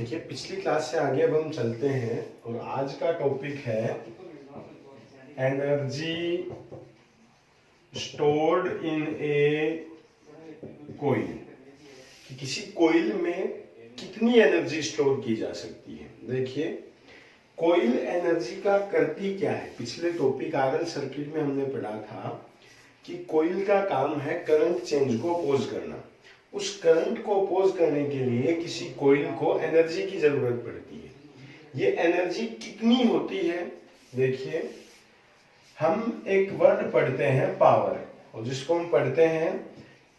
देखिए पिछली क्लास से आगे अब हम चलते हैं और आज का टॉपिक है energy stored in a coil. कि किसी कोइल में कितनी एनर्जी स्टोर की जा सकती है। देखिए कोइल एनर्जी का करती क्या है। पिछले टॉपिक आरएल सर्किट में हमने पढ़ा था कि कोइल का काम है करंट चेंज को अपोज करना। उस करंट को अपोज करने के लिए किसी कोइल को एनर्जी की जरूरत पड़ती है। ये एनर्जी कितनी होती है। देखिए हम एक वर्ड पढ़ते हैं पावर, और जिसको हम पढ़ते हैं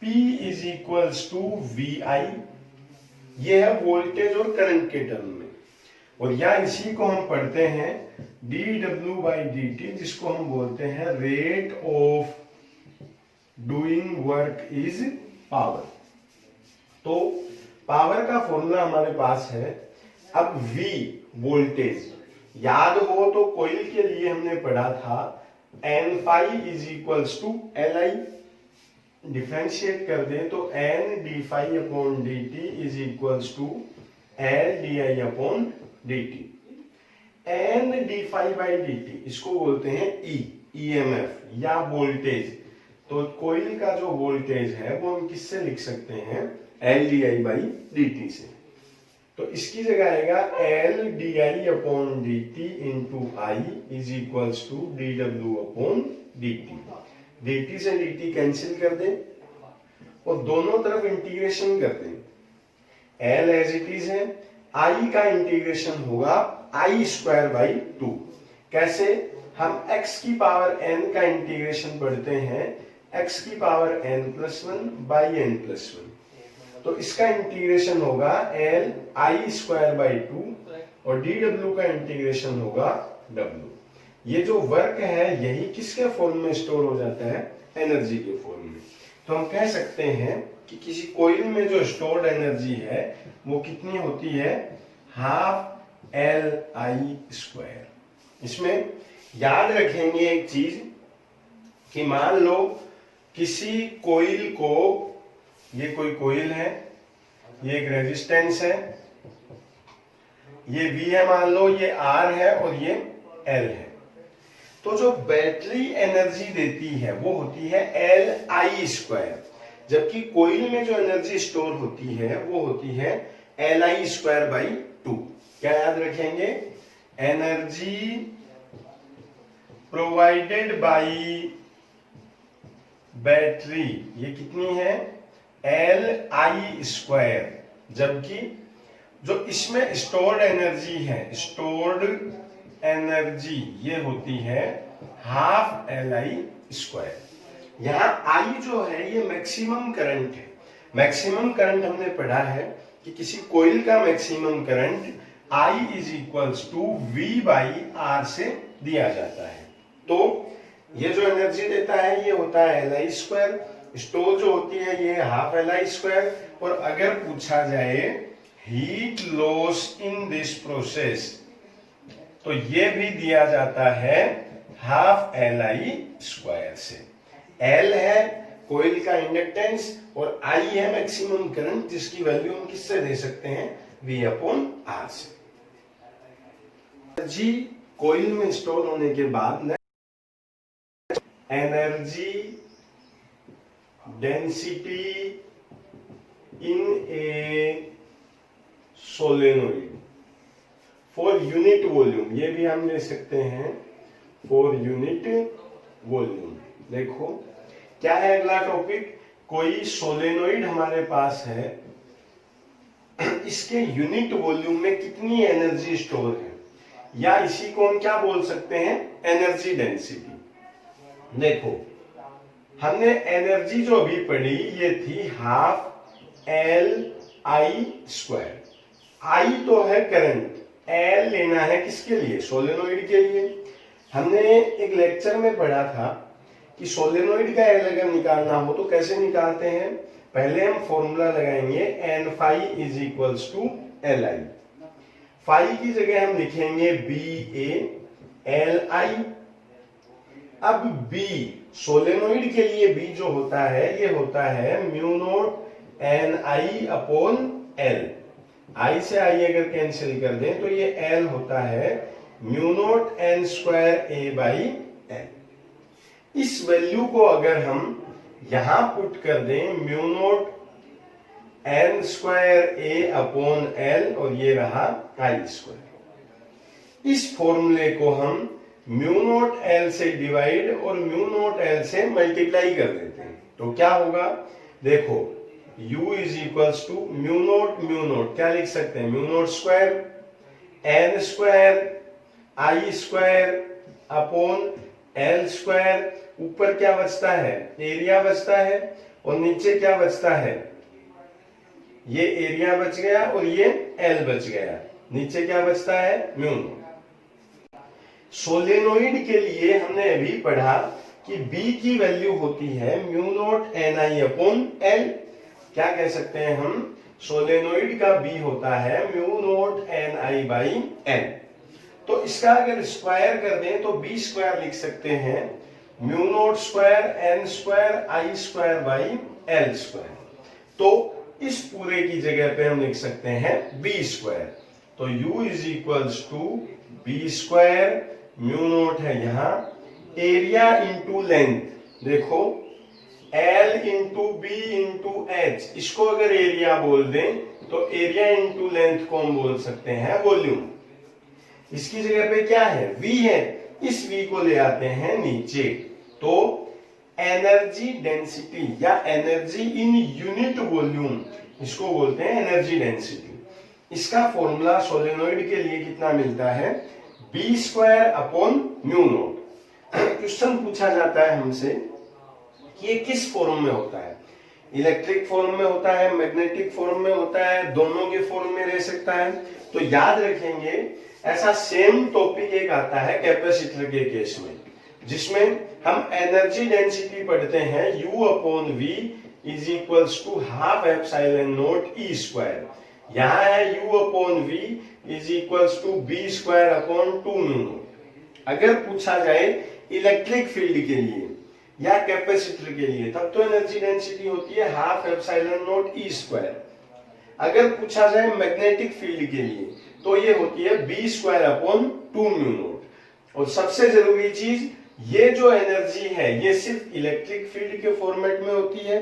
P is equals to VI। ये है वोल्टेज और करंट के टर्म में। और या इसी को हम पढ़ते हैं dW/dt, जिसको हम बोलते हैं rate of doing work is power. तो पावर का फॉर्मूला हमारे पास है। अब V वोल्टेज, याद हो तो कोइल के लिए हमने पढ़ा था N phi is equals to Li। Differentiate कर दें तो N d phi upon dt is equals to L di upon dt। N d phi by dt इसको बोलते हैं E, EMF या वोल्टेज। तो कोइल का जो वोल्टेज है वो हम किससे लिख सकते हैं, L di बाई dt से। तो इसकी जगह आएगा L di upon dt into I is equals to dW upon dt। dt से dt कैंसिल कर दें और दोनों तरफ इंटीग्रेशन कर दें। L एज इट इज है, I का इंटीग्रेशन होगा I स्क्वायर बाई 2। कैसे, हम x की पावर n का इंटीग्रेशन पढ़ते हैं x की पावर n+1 बाई n+1। तो इसका इंटीग्रेशन होगा L I स्क्वायर बाई 2 और dW का इंटीग्रेशन होगा W। ये जो वर्क है यही किसके फॉर्म में स्टोर हो जाता है, एनर्जी के फॉर्म में। तो हम कह सकते हैं कि किसी कोइल में जो स्टोर्ड एनर्जी है वो कितनी होती है, हाफ LI स्क्वायर। इसमें याद रखेंगे एक चीज कि मान लो किसी कोइल को, ये कोई कोइल है, ये एक रेजिस्टेंस है, ये V है मान लो, ये R है और ये L है। तो जो बैटरी एनर्जी देती है वो होती है LI स्क्वायर, जबकि कोइल में जो एनर्जी स्टोर होती है वो होती है LI स्क्वायर बाई 2। क्या याद रखेंगे, एनर्जी प्रोवाइडेड बाई बैटरी ये कितनी है, LI स्क्वायर, जबकि जो इसमें स्टोर्ड एनर्जी है, स्टोर्ड एनर्जी ये होती है हाफ LI स्क्वायर। यहाँ I जो है ये मैक्सिमम करंट है। मैक्सिमम करंट हमने पढ़ा है कि किसी कोइल का maximum current I is equals to V by R से दिया जाता है। तो ये जो एनर्जी देता है ये होता है LI स्क्वायर, स्टोर जो होती है ये हाफ LI स्क्वायर। और अगर पूछा जाए heat loss in this process तो ये भी दिया जाता है हाफ LI स्क्वायर से। L है कोइल का इंडक्टेंस और I है मैक्सिमम करंट, जिसकी वैल्यू हम किससे दे सकते हैं, V अपॉन R से। एनर्जी कोइल में स्टोर होने के बाद energy density in A solenoid for unit volume, ये भी हम ले सकते हैं फॉर यूनिट वॉल्यूम। देखो क्या है अगला टॉपिक, कोई सोलेनोइड हमारे पास है, इसके यूनिट वॉल्यूम में कितनी एनर्जी स्टोर है, या इसी को हम क्या बोल सकते हैं, एनर्जी डेंसिटी। देखो हमने एनर्जी जो अभी पढ़ी ये थी हाफ LI स्क्वायर। I तो है करंट, L लेना है किसके लिए, सोलेनोइड के लिए। हमने एक लेक्चर में पढ़ा था कि सोलेनोइड का L अगर निकालना हो तो कैसे निकालते हैं, पहले हम फॉर्मूला लगाएंगे N phi is equals to LI। phi की जगह हम लिखेंगे BA LI। अब B सोलेनोइड के लिए B जो होता है ये होता है mu not NI upon L। आई से आई अगर कैंसिल कर दें तो ये एल होता है mu naught N square A by L. इस वैल्यू को अगर हम यहां पुट कर दें mu naught N square A upon L और ये रहा आई स्क्वायर। इस फॉर्मूले को हम म्यू नॉट एल से डिवाइड और म्यू नॉट एल से मल्टीप्लाई कर देते हैं तो क्या होगा, देखो u is equals to mu naught क्या लिख सकते हैं, mu naught square N square I square upon L square. ऊपर क्या बचता है, एरिया बचता है और नीचे क्या बचता है, ये एरिया बच गया और ये एल बच गया, नीचे क्या बचता है, म्यू नोट। सोलेनोइड के लिए हमने अभी पढ़ा कि B की वैल्यू होती है म्यू नोट एन आई अपॉन एल। क्या कह सकते हैं हम, सोलेनोइड का B होता है mu naught N I by N. तो इसका अगर स्क्वायर कर दें तो B स्क्वायर लिख सकते हैं mu naught square N square I square by L square. तो इस पूरे की जगह पे हम लिख सकते हैं B स्क्वायर। तो U is equals to B square, mu naught है यहां, एरिया इंटू लेंथ, देखो L into B into H, इसको अगर एरिया बोल दें तो एरिया इंटू लेंथ को हम बोल सकते हैं वॉल्यूम। इसकी जगह पे क्या है, V है, इस V को ले आते हैं नीचे तो एनर्जी डेंसिटी या एनर्जी इन यूनिट वॉल्यूम, इसको बोलते हैं एनर्जी डेंसिटी। इसका फॉर्मूला सोलेनोइड के लिए कितना मिलता है, B square upon mu naught. Question पूछा जाता है हमसे कि ये किस फॉर्म में होता है, इलेक्ट्रिक फॉर्म में होता है, मैग्नेटिक फॉर्म में होता है, दोनों के फॉर्म में रह सकता है। तो याद रखेंगे ऐसा सेम टॉपिक एक आता है कैपेसिटर के केस में, जिसमें हम एनर्जी डेंसिटी पढ़ते हैं U upon V is equals to half epsilon naught E square. यहाँ है U upon V is equals to B square upon 2 mu naught. अगर पूछा जाए इलेक्ट्रिक फील्ड के लिए या कैपेसिटर के लिए तब तो एनर्जी डेंसिटी होती है half epsilon naught E square. अगर पूछा जाए मैग्नेटिक फील्ड के लिए तो ये होती है B square upon 2 mu not. और सबसे जरूरी चीज, ये जो एनर्जी है ये सिर्फ इलेक्ट्रिक फील्ड के फॉर्मेट में होती है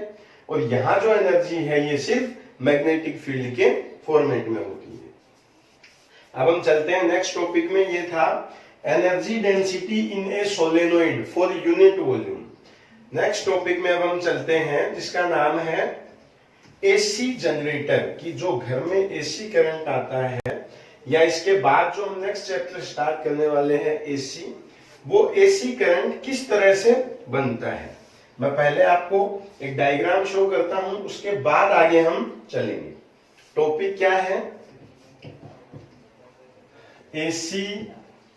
और यहाँ जो एनर्जी है ये सिर्फ मैग्नेटिक फील्ड के फॉर्मेट में होती है। अब हम चलते हैं नेक्स्ट टॉपिक में, ये था energy density in A solenoid for unit volume. Next topic में अब हम चलते हैं जिसका नाम है एसी जनरेटर, की जो घर में एसी करंट आता है या इसके बाद जो हम नेक्स्ट चैप्टर स्टार्ट करने वाले हैं एसी, वो एसी करंट किस तरह से बनता है। मैं पहले आपको एक डायग्राम शो करता हूं, उसके बाद आगे हम चलेंगे। टॉपिक क्या है, एसी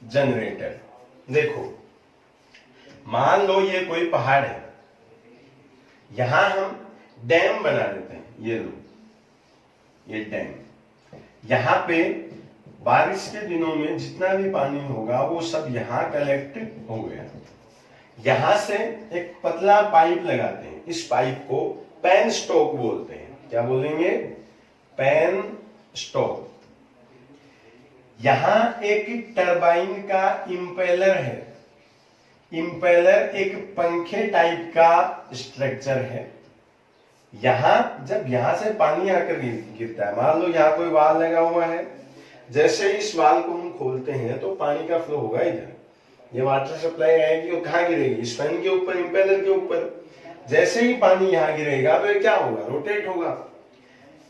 जनरेटर। देखो मान लो ये कोई पहाड़ है, यहां हम डैम बना देते हैं, ये लो ये डैम। यहां पे बारिश के दिनों में जितना भी पानी होगा वो सब यहां कलेक्ट हो गया। यहां से एक पतला पाइप लगाते हैं, इस पाइप को पेन स्टॉक बोलते हैं। क्या बोलेंगे, पेन स्टॉक। यहां एक टरबाइन का इंपेलर है, इंपेलर एक पंखे टाइप का स्ट्रक्चर है। यहां जब यहां से पानी आकर गिरता है, मान लो यहां कोई वाल लगा हुआ है, जैसे इस वाल को हम खोलते हैं तो पानी का फ्लो होगा इधर, ये वाटर सप्लाई आएगी और कहाँ गिरेगी, इस फैन के ऊपर, इंपेलर के ऊपर। जैसे ही पानी यहाँ गिरेगा तो ये क्या होगा, रोटेट होगा।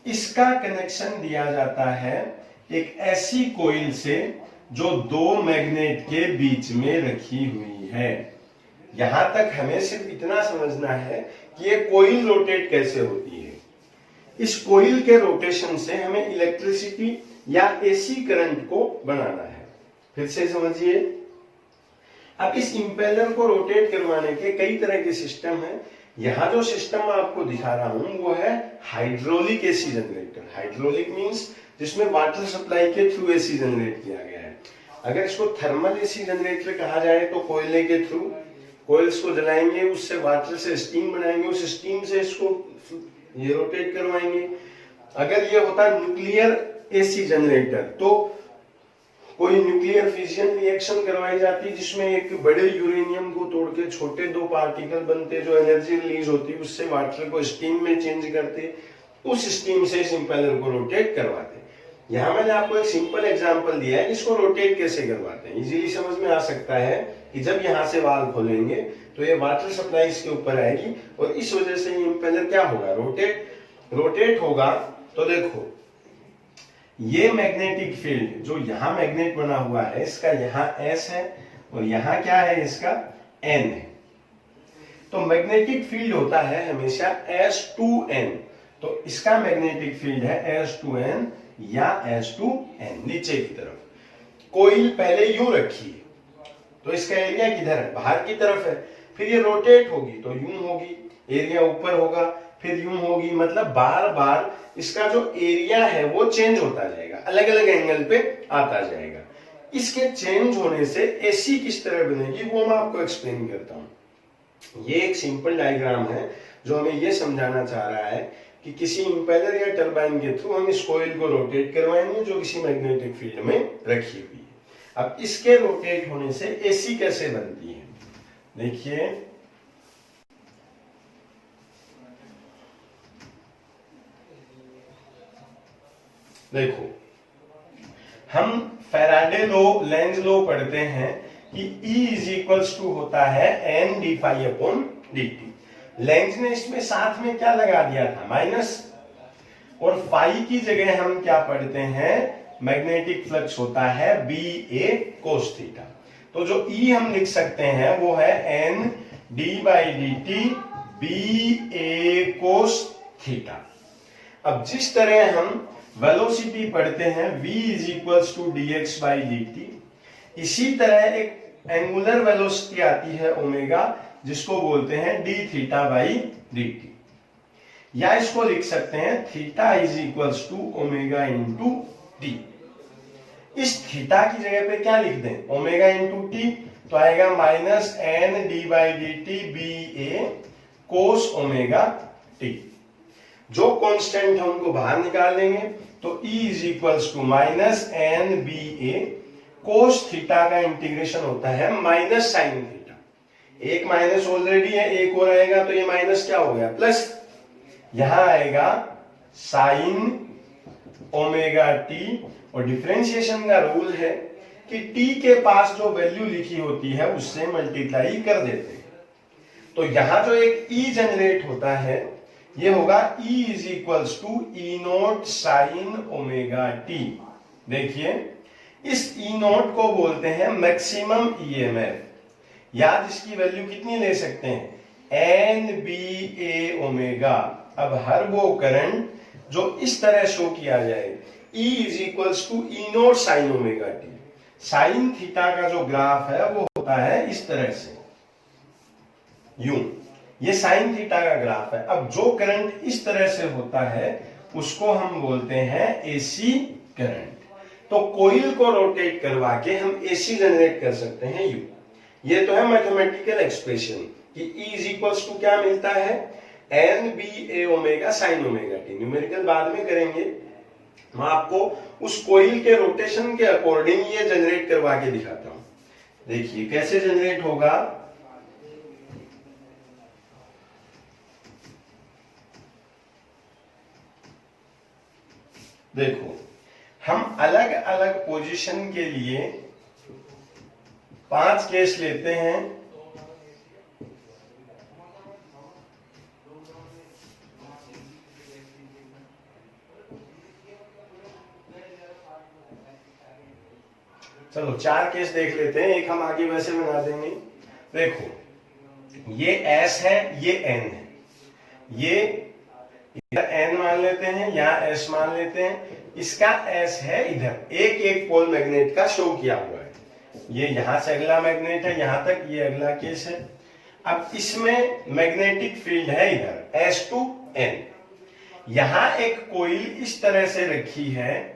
इसका कनेक्शन दिया जाता है एक ऐसी कोइल से जो दो मैग्नेट के बीच में रखी हुई है। यहां तक हमें सिर्फ इतना समझना है कि ये कोइल रोटेट कैसे होती है। इस कोइल के रोटेशन से हमें इलेक्ट्रिसिटी या एसी करंट को बनाना है। फिर से समझिए, अब इस इंपेलर को रोटेट करवाने के कई तरह के सिस्टम हैं। यहां जो सिस्टम मैं आपको दिखा रहा हूं वो है hydraulic AC generator. Hydraulic means जिसमें वाटर सप्लाई के थ्रू एसी जनरेट किया गया है। अगर इसको थर्मल एसी जनरेटर कहा जाए तो कोयले के थ्रू कोयल्स को जलाएंगे, उससे वाटर से स्टीम बनाएंगे, उस स्टीम से इसको ये रोटेट करवाएंगे। अगर ये होता न्यूक्लियर एसी जनरेटर, तो कोई न्यूक्लियर फिजन रिएक्शन करवाई जाती है जिसमें एक बड़े यूरेनियम को तोड़ के छोटे दो पार्टिकल बनते, जो एनर्जी रिलीज होती है उससे वाटर को स्टीम में चेंज करते, उस स्टीम से इस इंपेलर को रोटेट करवाते। यहाँ मैंने आपको एक सिंपल एग्जांपल दिया है इसको रोटेट कैसे करवाते हैं, इजीली समझ में आ सकता है कि जब यहाँ से वाल्व खोलेंगे तो ये वाटर सप्लाई इसके ऊपर आएगी और इस वजह से ये इंपेलर क्या होगा, रोटेट होगा। तो देखो ये मैग्नेटिक फील्ड जो यहाँ मैग्नेट बना हुआ है इसका यहाँ S है और यहाँ क्या है, इसका N है। तो मैग्नेटिक फील्ड होता है हमेशा S2N, तो इसका मैग्नेटिक फील्ड है S2N या S2N। नीचे की तरफ कोइल पहले यूं रखी है तो इसका एरिया किधर है, बाहर की तरफ है, फिर ये रोटेट होगी तो यूं होगी, एरिया ऊपर होगा, फिर यूं होगी, मतलब बार बार इसका जो एरिया है वो चेंज होता जाएगा, अलग अलग एंगल पे आता जाएगा। इसके चेंज होने से एसी किस तरह बनेगी वो मैं आपको एक्सप्लेन करता हूं। ये एक सिंपल डायग्राम है जो हमें ये समझाना चाह रहा है कि किसी इंपेलर या टरबाइन के थ्रू हम इस कोइल को रोटेट करवाएंगे जो किसी मैग्नेटिक फील्ड में रखी हुई है। अब इसके रोटेट होने से एसी कैसे बनती है, देखिए देखो हम फैराडे लो, लेंज लो पढ़ते हैं कि E इज इक्वल्स टू होता है N d phi upon d t. Lenz ने इसमें साथ में क्या लगा दिया था, माइनस, और फाई की जगह हम क्या पढ़ते हैं, मैग्नेटिक फ्लक्स होता है बी ए कोस थीटा। तो जो E हम लिख सकते हैं वो है N d by d t B A cos theta. अब जिस तरह हम वेलोसिटी पढ़ते हैं v is equals to d x by d t, इसी तरह एक एंगुलर वेलोसिटी आती है ओमेगा जिसको बोलते हैं d theta by d t, या इसको लिख सकते हैं theta is equals to omega into t. इस थीटा की जगह पे क्या लिख दें, ओमेगा इंटू टी, तो आएगा minus N d by d t B A cos omega t. जो कांस्टेंट है उनको बाहर निकाल लेंगे तो E is equals to minus N B A cos theta का इंटीग्रेशन होता है माइनस साइन थीटा। एक माइनस ऑलरेडी है, एक और आएगा तो ये माइनस क्या हो गया, प्लस, यहां आएगा साइन ओमेगा टी, और डिफरेंशिएशन का रूल है कि t के पास जो वैल्यू लिखी होती है उससे मल्टीप्लाई कर देते हैं। तो यहां जो एक E जनरेट होता है ये होगा E is equals to E naught sine omega t. देखिए इस ई नोट को बोलते हैं मैक्सिमम ईएमएफ, या जिसकी वैल्यू कितनी ले सकते हैं, एन बी ए ओमेगा। अब हर वो करंट जो इस तरह शो किया जाए E is equals to E naught sine omega t, sine theta का जो ग्राफ है वो होता है इस तरह से, यूं, ये साइन थीटा का ग्राफ है। अब जो करंट इस तरह से होता है उसको हम बोलते हैं एसी करंट। तो कोइल को रोटेट करवा के हम एसी जनरेट कर सकते हैं यू। ये तो है मैथमेटिकल एक्सप्रेशन कि E इज इक्वल्स टू क्या मिलता है, N B A omega sine omega T. Numerical बाद में करेंगे, मैं आपको उस कोइल के रोटेशन के अकॉर्डिंग ये जनरेट करवा के दिखाता हूं। देखिए कैसे जनरेट होगा, देखो हम अलग अलग पोजीशन के लिए 5 केस लेते हैं। चलो 4 केस देख लेते हैं, एक हम आगे वैसे बना देंगे। देखो ये S है, ये N है, ये N मान लेते हैं, यहाँ S मान लेते हैं, इसका S है इधर, एक एक पोल मैग्नेट का शो किया हुआ है। ये यहां से अगला मैग्नेट है यहां तक, ये अगला केस है। अब इसमें मैग्नेटिक फील्ड है इधर S2N, यहां एक कोइल इस तरह से रखी है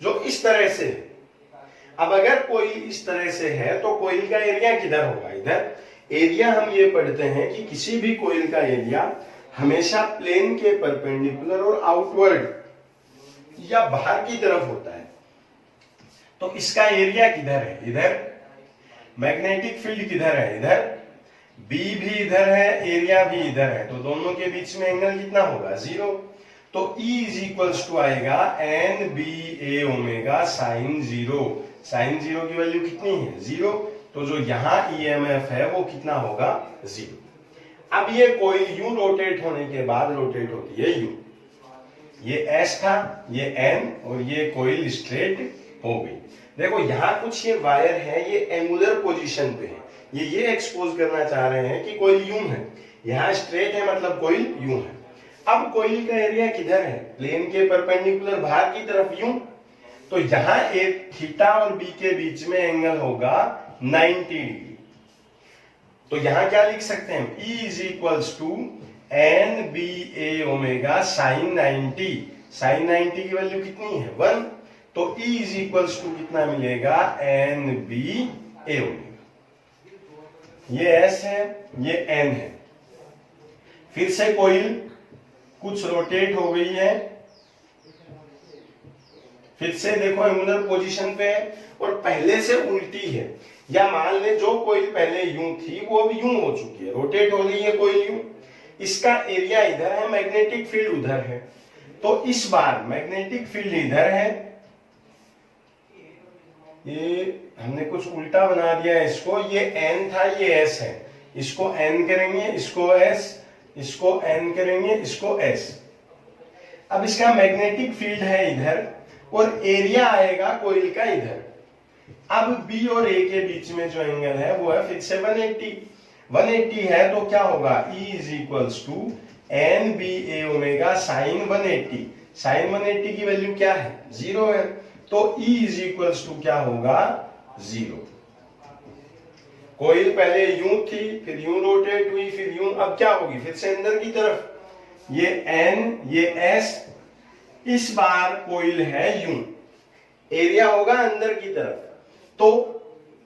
जो इस तरह से। अब अगर कोइल इस तरह से है तो कोइल का एरिया किधर होगा, इधर। एरिया हम ये पढ़ते हैं कि किसी भी कोइल का एरिया हमेशा प्लेन के परपेंडिकुलर और आउटवर्ड या बाहर की तरफ होता है। तो इसका एरिया किधर है? इधर। मैग्नेटिक फील्ड किधर है? इधर। बी भी इधर है, एरिया भी इधर है, तो दोनों के बीच में एंगल कितना होगा? 0। तो E इज इक्वल्स टू आएगा N B A omega sign 0। Sign 0 की वैल्यू कितनी है? 0। तो जो यहां EMF है वो कितना होगा? 0। अब ये कोई यूं रोटेट होने के बाद रोटेट होती है यूं। ये S था, ये N, और ये कोइल स्ट्रेट हो गई। देखो यहां कुछ ये वायर है, ये एंगुलर पोजीशन पे है, ये एक्सपोज करना चाह रहे हैं कि कोइल यूं है, यहां स्ट्रेट है मतलब कोइल यूं है। अब कोइल का एरिया किधर है? प्लेन के परपेंडिकुलर बाहर की तरफ यूं। तो यहां एक थीटा और बी के बीच में एंगल होगा 90 डिग्री। तो यहां क्या लिख सकते हैं? E is equals to N B A omega sine 90। Sine 90 की वैल्यू कितनी है? 1। तो E इज इक्वल्स टू कितना मिलेगा? N B A omega. ये S है, ये N है। फिर से कोइल कुछ रोटेट हो गई है, फिर से देखो एंगुलर पोजीशन पे है और पहले से उल्टी है, या मान ले जो कोइल पहले यूं थी वो अब यूं हो चुकी है, रोटेट हो रही है कोइल यूं। इसका एरिया इधर है, मैग्नेटिक फील्ड उधर है। तो इस बार मैग्नेटिक फील्ड इधर है, ये हमने कुछ उल्टा बना दिया है इसको, ये N था, ये S है। इसको N करेंगे, इसको S, इसको N करेंगे, इसको S। अब इसका मैग्नेटिक फील्ड है इधर और एरिया आएगा कोइल का इधर। अब B और A के बीच में जो एंगल है वो है फिर से 180 है। तो क्या होगा? E is equals to N B A omega sine 180। Sine 180 की वैल्यू क्या है? 0 है। तो E इज इक्वल्स टू क्या होगा? 0। कोइल पहले यूं थी, फिर यूं रोटेट हुई, फिर यूं, अब क्या होगी? फिर से अंदर की तरफ। ये N, ये S। इस बार कोइल है यूं, एरिया होगा अंदर की तरफ। तो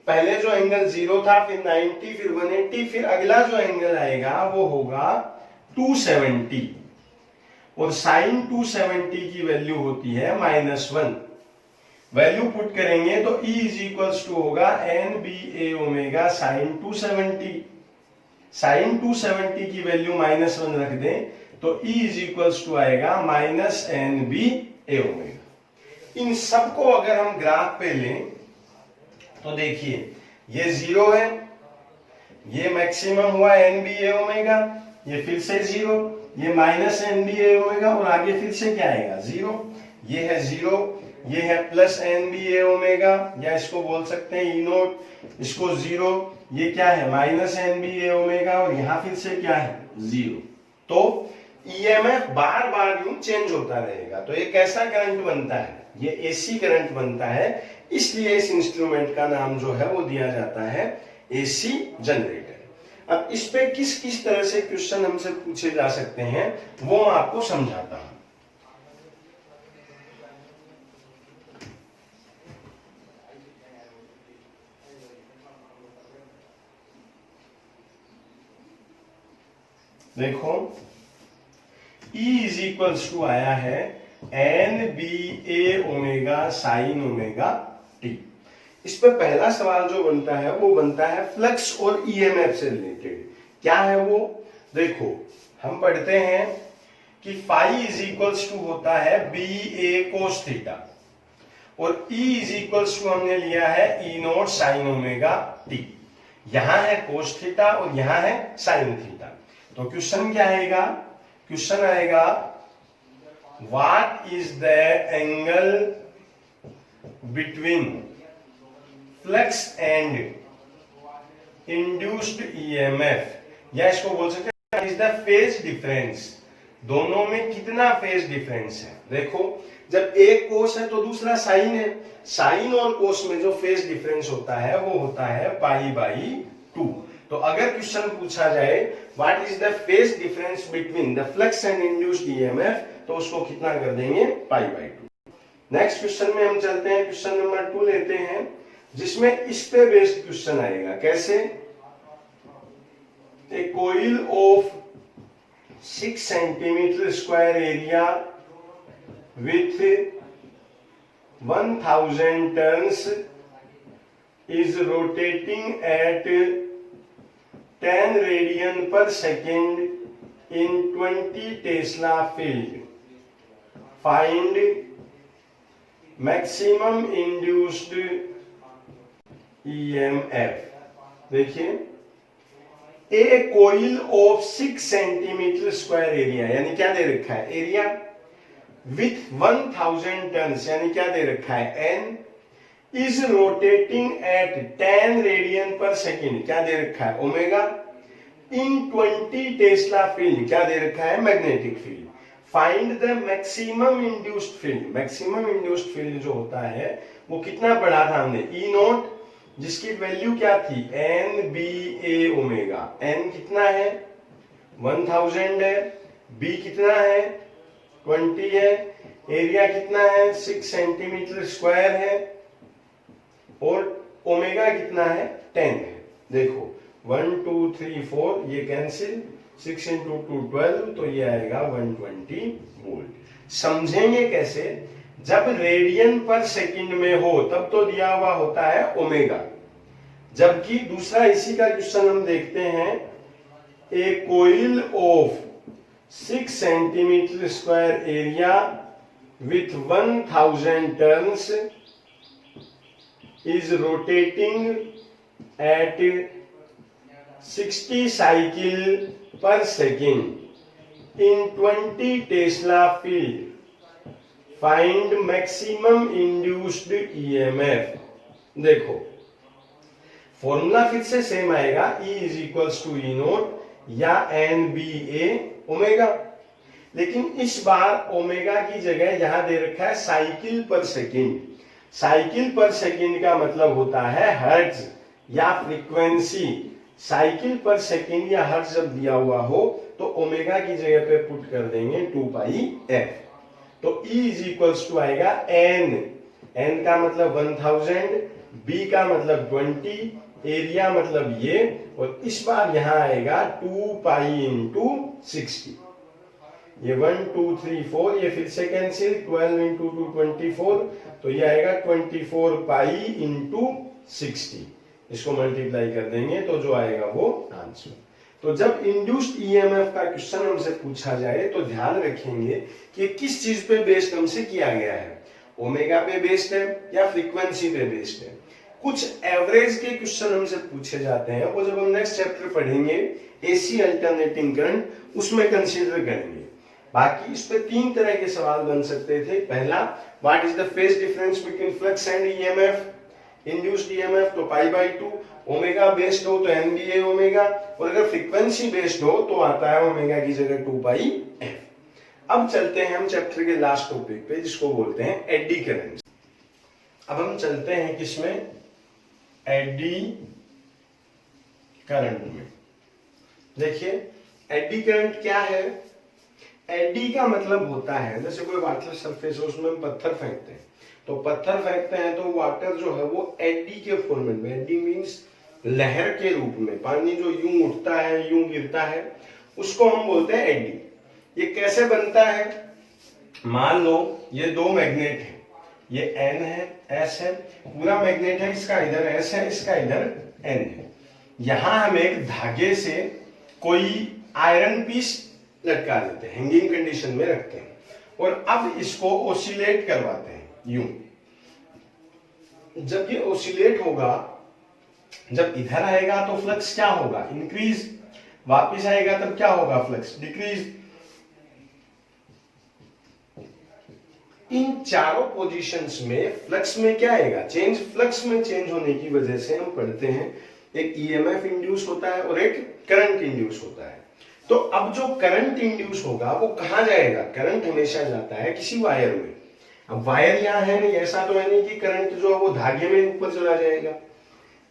पहले जो एंगल 0 था, फिर 90, फिर 180, फिर अगला जो एंगल आएगा वो होगा 270। और साइन 270 की वैल्यू होती है -1। वैल्यू पुट करेंगे तो E इज इक्वल्स टू होगा N B A omega sign 270। Sign 270 की वैल्यू -1 रख दें तो E इज इक्वल्स टू आएगा -NB ए ओमेगा। इन सबको अगर हम ग्राफ पे लें तो देखिए ये 0 है, ये मैक्सिमम हुआ NB ए ओमेगा, ये फिर से 0, ये -NB ए ओमेगा, और आगे फिर से क्या आएगा? 0। ये है 0, ये है +NB ए ओमेगा, या इसको बोल सकते हैं E नोट, इसको 0, ये क्या है? -NB ए ओमेगा, और यहां फिर से क्या है? 0। तो EMF बार बार यूं चेंज होता रहेगा। तो ये कैसा करंट बनता है? ये AC करंट बनता है। इसलिए इस इंस्ट्रूमेंट का नाम जो है वो दिया जाता है AC जनरेटर। अब इस पे किस किस तरह से क्वेश्चन हमसे पूछे जा सकते हैं वो मैं आपको समझाता हूं। देखो E इज इक्वल्स टू आया है NB ए ओमेगा साइन ओमेगा टी। इस पे पहला सवाल जो बनता है वो बनता है फ्लक्स और EMF से रिलेटेड। क्या है वो? देखो हम पढ़ते हैं कि फाई इज इक्वल्स टू होता है BA कोस थीटा, और E इज इक्वल्स टू हमने लिया है E not sign omega T. यहां है कोस थीटा और यहां है साइन थीटा। तो क्वेश्चन क्या आएगा? क्वेश्चन आएगा what is the angle between flux and induced EMF, या इसको बोल सकते हैं इज द फेज डिफरेंस। दोनों में कितना फेज डिफरेंस है? देखो जब एक कोस है तो दूसरा साइन है, साइन और कोस में जो फेज डिफरेंस होता है वो होता है π/2। तो अगर क्वेश्चन पूछा जाए what is the phase difference between the flux and induced EMF, तो उसको कितना कर देंगे? π/2। नेक्स्ट क्वेश्चन में हम चलते हैं, क्वेश्चन नंबर 2 लेते हैं, जिसमें इस पे बेस्ड क्वेश्चन आएगा। कैसे? A coil of 6 centimetre square area with 1000 turns is rotating at 10 radian per second in 20 Tesla field. Find maximum induced EMF. देखिए, a coil of 6 centimetre square area, यानी क्या दे रखा है एरिया, विथ 1000 टन, यानी क्या दे रखा है N, is rotating at 10 radian per second, क्या दे रखा है ओमेगा, इन 20 टेस्ला फील्ड, क्या दे रखा है magnetic field. Find the maximum induced field. Maximum induced field जो होता है वो कितना पढ़ा था हमने, ई नोट, जिसकी वैल्यू क्या थी N B A omega. N कितना है 1000 है, बी कितना है 20 है, एरिया कितना है 6 सेंटीमीटर स्क्वायर है, और ओमेगा कितना है 10 है. देखो 1 2 3 4 ये कैंसिल, 6 इंटू 2 12, तो ये आएगा 120 वोल्ट. समझेंगे कैसे, जब रेडियन पर सेकंड में हो तब तो दिया हुआ होता है ओमेगा, जबकि दूसरा इसी का क्वेश्चन हम देखते हैं, a coil of 6 centimetre square area with 1000 turns is rotating at 60 cycle per second in 20 Tesla field. Find maximum induced EMF. देखो फॉर्मूला फिर से सेम आएगा, E is equals to E naught या एन बी ए ओमेगा, लेकिन इस बार omega की जगह यहां दे रखा है साइकिल पर सेकंड. साइकिल पर सेकंड का मतलब होता है हर्ट्ज या फ्रीक्वेंसी. साइकिल पर सेकंड या हर्ट्ज जब दिया हुआ हो तो ओमेगा की जगह पे पुट कर देंगे 2 पाई एफ. तो E इज इक्वल्स टू आएगा एन, एन का मतलब 1000, बी का मतलब 20, एरिया मतलब ये, और इस बार यहां आएगा 2 पाई इंटू 60. ये 1 2 3 4 ये फिर से कैंसिल, 12 इंटू 2 24, तो ये आएगा 24 पाई इंटू 60. इसको मल्टीप्लाई कर देंगे तो जो आएगा वो आंसर. तो जब इंड्यूस्ड ईएमएफ का क्वेश्चन हमसे पूछा जाए तो ध्यान रखेंगे कि किस चीज पे बेस्ड हमसे किया गया है, ओमेगा पे बेस्ड है या फ्रीक्वेंसी पे बेस्ड है. कुछ एवरेज के क्वेश्चन हमसे पूछे जाते हैं, वो जब हम नेक्स्ट चैप्टर पढ़ेंगे एसी अल्टरनेटिंग करंट, उसमें कंसीडर करेंगे. बाकी इस पे 3 तरह के सवाल बन सकते थे. पहला, what is the phase difference between flux and EMF, induced EMF तो पाई बाई 2, ओमेगा बेस्ड हो तो एन बी ए ओमेगा, और अगर फ्रीक्वेंसी बेस्ड हो तो आता है ओमेगा की जगह 2 पाई एफ. अब चलते हैं हम चैप्टर के लास्ट टॉपिक पे, जिसको बोलते हैं एडी करंट. अब हम चलते हैं किसमें, एडी करंट में. देखिए एडी करंट क्या है. एडी का मतलब होता है, जैसे कोई वाटर सरफेस है उसमें हम पत्थर फेंकते हैं, तो पत्थर फेंकते हैं तो वाटर जो है वो एडी के फॉर्मेट में, एडी मींस लहर के रूप में, पानी जो यूं उठता है यूं गिरता है, उसको हम बोलते हैं एडी. ये कैसे बनता है, मान लो ये 2 मैग्नेट है, ये एन है एस है, पूरा मैग्नेट है, इसका इधर एस है इसका इधर एन है. यहां हम एक धागे से कोई आयरन पीस लटका देते हैं, हैंगिंग कंडीशन में रखते हैं, और अब इसको ओसिलेट करवाते हैं यूं. जब ये ओसिलेट होगा, जब इधर आएगा तो फ्लक्स क्या होगा, इंक्रीज, वापस आएगा तब क्या होगा, फ्लक्स डिक्रीज. इन चारों पोजीशंस में फ्लक्स में क्या आएगा, चेंज. फ्लक्स में चेंज होने की वजह से हम पढ़ते हैं एक ईएमएफ इंड्यूस होता है और एक करंट इंड्यूस होता है. तो अब जो करंट इंड्यूस होगा वो कहां जाएगा, करंट हमेशा जाता है किसी वायर में. अब वायर यहां है नहीं, ऐसा तो है नहीं कि करंट जो है वो धागे में ऊपर चला जाएगा.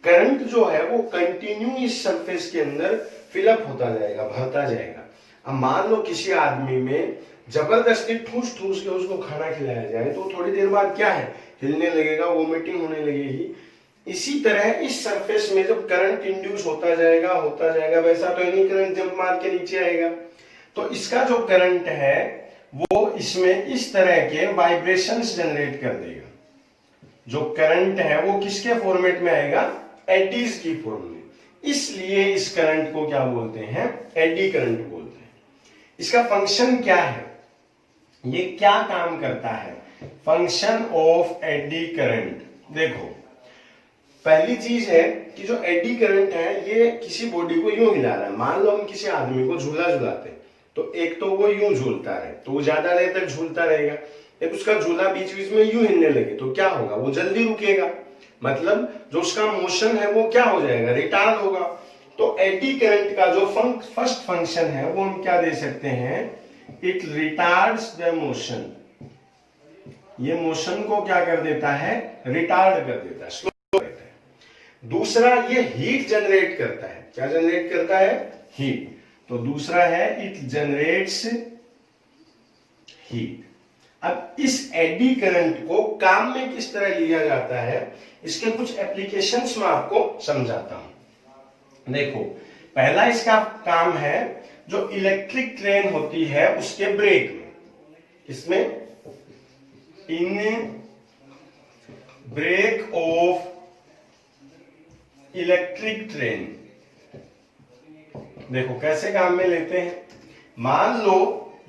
करंट जो है वो कंटिन्यू इस सरफेस के अंदर फिलअप होता जाएगा, भरता जाएगा. अब मान लो किसी आदमी में जबरदस्ती ठूस ठूस के उसको खाना खिलाया जाए तो थोड़ी देर बाद क्या है, हिलने लगेगा, वोमिटिंग होने लगेगी. इसी तरह इस सरफेस में जब करंट इंड्यूस होता जाएगा, वैसा तो नहीं करंट जंप मार के नीचे आएगा. तो इसका जो करंट है वो इसमें इस तरह के वाइब्रेशंस जनरेट कर देगा। जो करंट है वो किसके फॉर्मेट में आएगा, एडीज की फॉर्म में। इसलिए इस करंट को क्या बोलते हैं, एडी करंट बोलते हैं। इसका फंक्शन क्या है, ये क्या काम करता है, फंक्शन ऑफ एडी करंट। देखो पहली चीज है कि जो एडी करंट है ये किसी बॉडी को यूं हिला रहा है। मान लो हम किसी आदमी को झूला झूलाते तो एक तो वो यूं झूलता रहे तो वो ज्यादा देर तक झूलता रहेगा, एक उसका झूला बीच बीच में यूं हिलने लगे तो क्या होगा, वो जल्दी रुकेगा, मतलब जो उसका मोशन है वो क्या हो जाएगा, रिटार्ड होगा। तो एडी करंट का जो फर्स्ट फंक्शन है वो हम क्या दे सकते हैं, इट रिटार्ड्स द मोशन। ये मोशन को क्या कर देता है, रिटार्ड कर देता है, स्लो कर देता है। दूसरा ये हीट जनरेट करता है। क्या जनरेट करता है, हीट। तो दूसरा है इट जनरेट्स हीट। अब इस एडी करंट को काम में किस तरह लिया जाता है, इसके कुछ एप्लीकेशंस मैं आपको समझाता हूं। देखो पहला इसका काम है जो इलेक्ट्रिक ट्रेन होती है उसके ब्रेक में, इसमें इन ब्रेक ऑफ इलेक्ट्रिक ट्रेन। देखो कैसे काम में लेते हैं, मान लो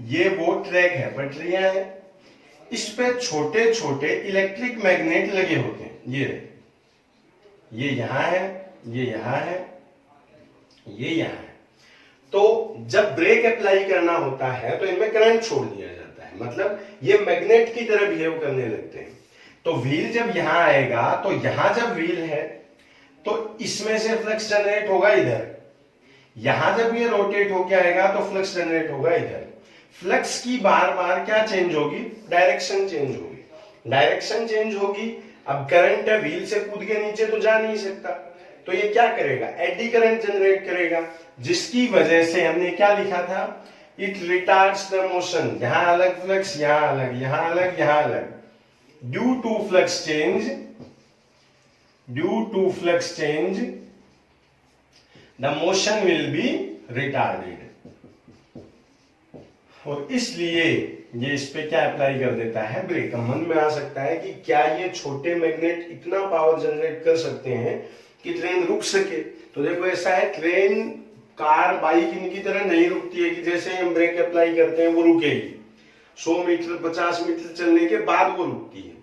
ये वो ट्रैक है, पटरियां हैं, इस पे छोटे छोटे इलेक्ट्रिक मैग्नेट लगे होते हैं। ये यहां है, ये यहां है, ये यहां है। तो जब ब्रेक अप्लाई करना होता है तो इनमें करंट छोड़ दिया जाता है, मतलब ये मैग्नेट की तरह बिहेव करने लगते हैं। तो व्हील जब यहां आएगा तो यहां जब व्हील है तो इसमें से फ्लक्स जनरेट होगा इधर, यहां जब ये रोटेट होके आएगा तो फ्लक्स जनरेट होगा इधर। फ्लक्स की बार बार क्या चेंज होगी, डायरेक्शन चेंज होगी। डायरेक्शन चेंज होगी, अब करंट है व्हील से कूद के नीचे तो जा नहीं सकता, तो ये क्या करेगा, एडी करंट जनरेट करेगा, जिसकी वजह से हमने क्या लिखा था, इट रिटार्ड्स द मोशन। यहां अलग फ्लक्स, यहां अलग, यहां अलग, यहां अलग। Due to flux change, due to flux change the motion will be retarded. और इसलिए ये इस पे क्या अप्लाई कर देता है, ब्रेक। मन में आ सकता है कि क्या ये छोटे मैग्नेट इतना पावर जनरेट कर सकते हैं कि ट्रेन रुक सके। तो देखो ऐसा है, ट्रेन कार बाइक इनकी तरह नहीं रुकती है कि जैसे हम ब्रेक अप्लाई करते हैं वो रुकेगी, 100 मीटर 50 मीटर चलने के बाद वो रुकती है।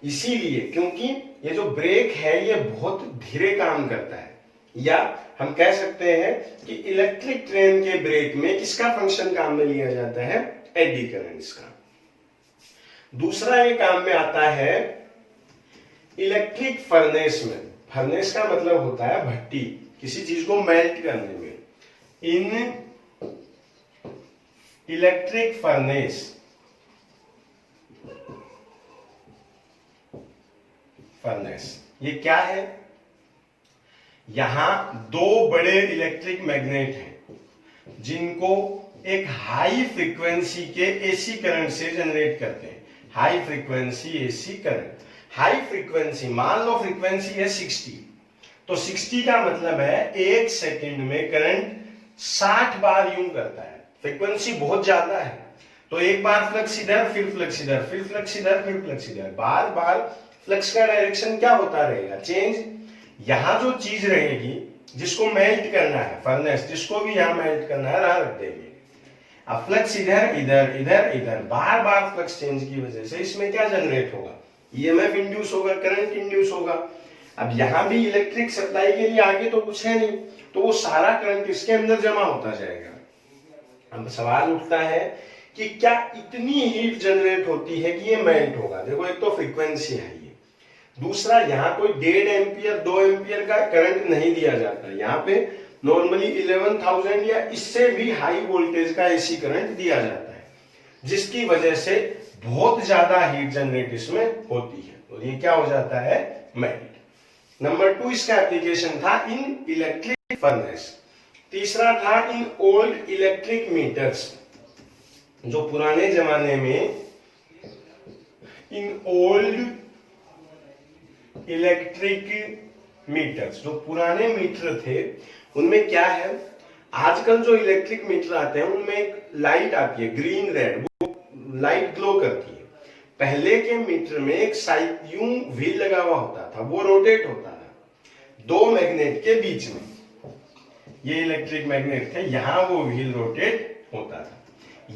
इसीलिए क्योंकि ये जो ब्रेक है ये बहुत धीरे काम करता है, या हम कह सकते हैं कि इलेक्ट्रिक ट्रेन के ब्रेक में किसका फंक्शन काम में लिया जाता है, एडी करंट्स का। दूसरा ये काम में आता है इलेक्ट्रिक फर्नेस में। फर्नेस का मतलब होता है भट्टी, किसी चीज को मेल्ट करने में। इन इलेक्ट्रिक फर्नेस, फर्नेस ये क्या है, यहां दो बड़े इलेक्ट्रिक मैग्नेट हैं जिनको एक हाई फ्रीक्वेंसी के एसी करंट से जनरेट करते हैं। High frequency AC current, high frequency मान लो फ्रीक्वेंसी है 60, तो 60 का मतलब है एक सेकंड में करंट 60 बार यूं करता है। फ्रीक्वेंसी बहुत ज्यादा है, तो एक बार फ्लक्स इधर, फिर फ्लक्स इधर, फिर फ्लक्स इधर, फिर फ्लक्स इधर, बार बार फ्लक्स का डायरेक्शन क्या होता रहेगा, चेंज। यहां जो चीज रहेगी जिसको मेल्ट करना है, फर्नेस जिसको भी यहां मेल्ट करना है, यहां रख देंगे। अब फ्लक्स इधर इधर इधर इधर, बार बार फ्लक्स चेंज की वजह से इसमें क्या जनरेट होगा, ईएमएफ इंड्यूस होगा, करंट इंड्यूस होगा। अब यहां भी इलेक्ट्रिक सप्लाई के लिए आगे तो कुछ है नहीं, तो वो सारा करंट इसके अंदर जमा होता जाएगा। अब सवाल उठता है कि क्या इतनी हीट जनरेट होती है कि ये मेल्ट होगा। देखो एक तो फ्रीक्वेंसी है ये, दूसरा यहाँ कोई 1.5 एम्पियर 2 एम्पियर का करंट नहीं दिया जाता, यहाँ पे नॉर्मली 11,000 या इससे भी हाई वोल्टेज का एसी करंट दिया जाता है, जिसकी वजह से बहुत ज्यादा हीट जनरेट इसमें होती है, और ये क्या हो जाता है, मेल्ट। नंबर 2 इसका एप्लीकेशन था इन इलेक्ट्रिक फर्नेस। तीसरा था इन ओल्ड इलेक्ट्रिक मीटर्स, जो पुराने जमाने में इन ओल्ड इलेक्ट्रिक मीटर्स, जो पुराने मीटर थे उनमें क्या है, आजकल जो इलेक्ट्रिक मीटर आते हैं उनमें एक लाइट आती है ग्रीन रेड, वो लाइट ग्लो करती है। पहले के मीटर में एक यूं व्हील लगा हुआ होता था, वो रोटेट होता था दो मैग्नेट के बीच में। ये इलेक्ट्रिक मैग्नेट थे, यहां वो व्हील रोटेट होता था।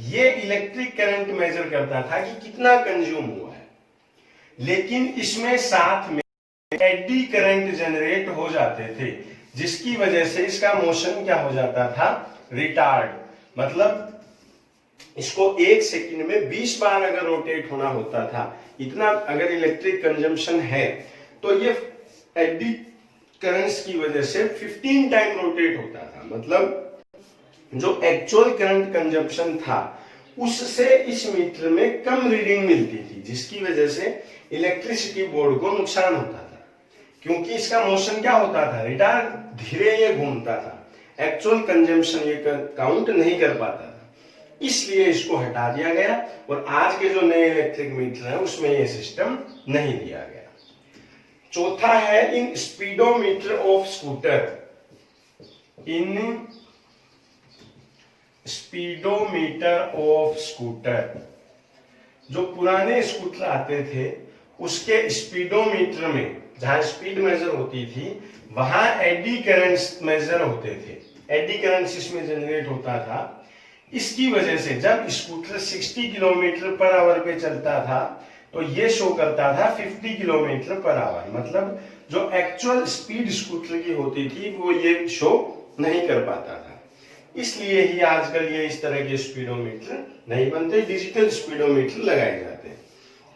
ये इलेक्ट्रिक करंट मेजर करता था कि कितना कंज्यूम हुआ है, लेकिन इसमें साथ में एडी करंट जनरेट हो जाते थे, जिसकी वजह से इसका मोशन क्या हो जाता था, रिटार्ड। मतलब इसको 1 सेकंड में 20 बार अगर रोटेट होना होता था, इतना अगर इलेक्ट्रिक कंजम्पशन है, तो ये एडी करंट्स की वजह से 15 टाइम रोटेट होता था। मतलब जो एक्चुअल करंट कंजम्पशन था उससे इस मीटर में कम रीडिंग मिलती थी, जिसकी वजह से इलेक्ट्रिसिटी बोर्ड को नुकसान होता था, क्योंकि इसका मोशन क्या होता था, रिटार्ड, धीरे ये घूमता था, एक्चुअल कंजम्पशन ये काउंट नहीं कर पाता था। इसलिए इसको हटा दिया गया और आज के जो नए इलेक्ट्रिक मीटर हैं उसमें ये सिस्टम नहीं दिया गया। चौथा है in speedometer of scooter. In speedometer of scooter, जो पुराने स्कूटर आते थे उसके स्पीडोमीटर में जहां स्पीड मेजर होती थी वहां एडी करंट्स मेजर होते थे, एडी करंट्स इसमें जनरेट होता था। इसकी वजह से जब स्कूटर 60 किलोमीटर पर आवर पे चलता था तो ये शो करता था 50 किलोमीटर पर आवर। मतलब जो एक्चुअल स्पीड स्कूटर की होती थी वो ये शो नहीं कर पाता था। इसलिए ही आजकल ये इस तरह के स्पीडोमीटर नहीं बनते, डिजिटल स्पीडोमीटर लगाए जाते हैं।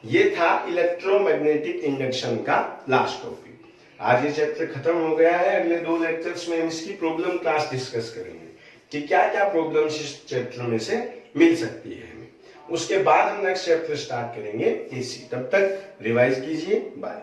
ये था इलेक्ट्रोमैग्नेटिक इंडक्शन का लास्ट टॉपिक। आज ये चैप्टर खत्म हो गया है। अगले 2 लेक्चर्स में हम इसकी प्रॉब्लम क्लास डिस्कस करेंगे कि क्या क्या प्रॉब्लम्स इस चैप्टर में से मिल सकती है हमें। उसके बाद हम नेक्स्ट चैप्टर स्टार्ट करेंगे एसी। तब तक रिवाइज कीजिए। बाय।